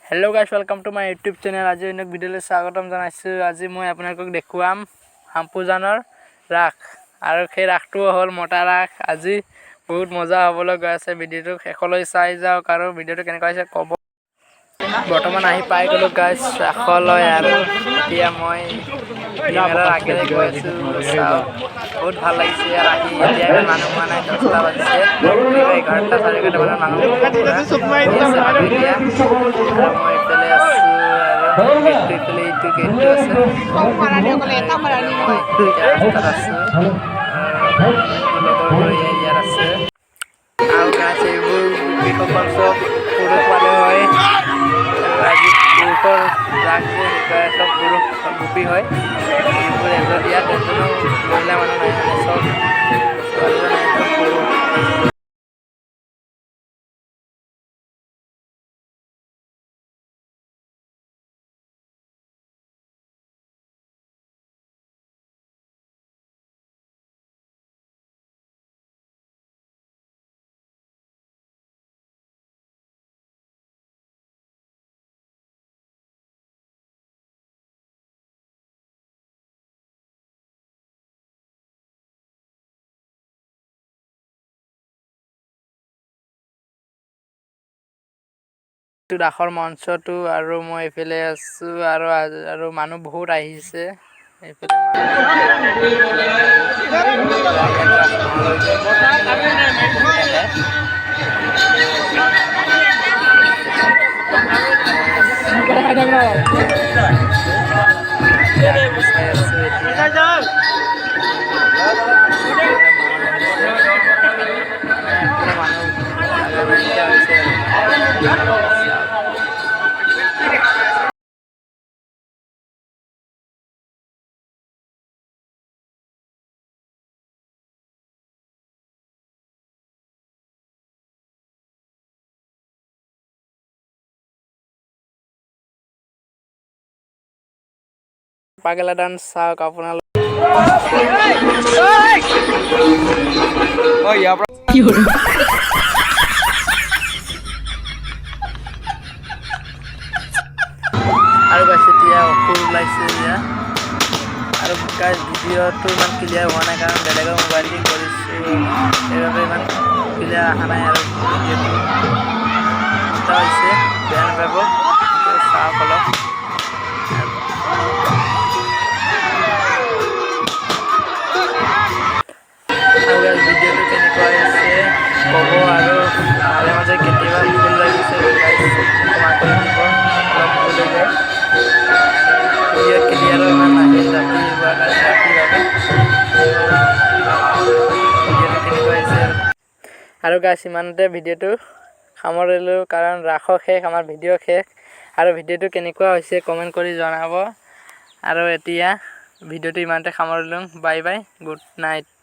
Hello guys, welcome to my YouTube channel. आज एक भिडिओले स्वागतम जनाइछु। आज मैं आपनालोকক देखुवाम हाम्पुजाনৰ राख আৰু সেই ৰাখটো হল মোটা ৰাখ। আজি বহুত মজা হ'বলৈ গৈ আছে। ভিডিওটো শেষলৈ চাই যাওক আৰু ভিডিওটো কেনেকৈ হৈছে ক'ব। বৰ্তমান আহি পাই গলো গাইস ৰাখলৈ আৰু এতিয়া মই কেমেৰাৰ আগেৰে গৈ আছো। চাওক বহুত ভাল লাগিছে আৰু আহি এতিয়া মানুহ হোৱা নাই। 10টা বাজিছে, 11টা 11:30 মানত মানুহ মই এইফালে আছো আৰু এইফালে এইটো গেটটো আছে। ৰাস্তাত আছো লগৰ ইয়াত আছে আৰু গাছ এইবোৰ গোপীসকল চব পুৰুষ মানুহ হয় আৰু আজি পুৰুষৰ ৰাগ যে শিকাই চব পুৰুষ গোপী হয়। এইবোৰ ইয়াত এজনো মহিলা মানুহ নাই, মানে চব ছোৱালী নাই, চব পুৰুষ। ৰাসৰ মঞ্চটো আৰু মই এইফালে আছো আৰু মানুহ বহুত আহিছে। এইফালে পাগলা ডান্স চাওক আপোনালোক। আৰু গাইছ এতিয়া অসুৰ ওলাইছে এতিয়া আৰু গাইছ ভিডিঅ'টো ইমান ক্লিয়াৰ হোৱা নাই কাৰণ বেলেগৰ মোবাইল দি কৰিছোঁ, সেইবাবে ইমান ক্লিয়াৰ অহা নাই আৰু ভিডিঅ'টো এটা হৈছে বেয়া নাপাব। চাওক অলপ ভিডিঅ'টো কেনেকুৱা হৈছে ক'ব আৰু মাজে মাজে কেতিয়াবা ভুল লাগিছে ক্ষমা কৰি দিব। অলপ ভুল হৈ যায়, ভিডিঅ' ক্লিয়াৰো ইমান নাহিল ৰাতিৰ বাবে ভিডিঅ'টো কেনেকুৱা হৈছে। আৰু গাইছ ইমানতে ভিডিঅ'টো সামৰিলোঁ কাৰণ ৰাসো শেষ, আমাৰ ভিডিঅ' শেষ। আৰু ভিডিঅ'টো কেনেকুৱা হৈছে কমেণ্ট কৰি জনাব। আৰু এতিয়া ভিডিঅ'টো ইমানতে সামৰিলোঁ। Bye bye, good night.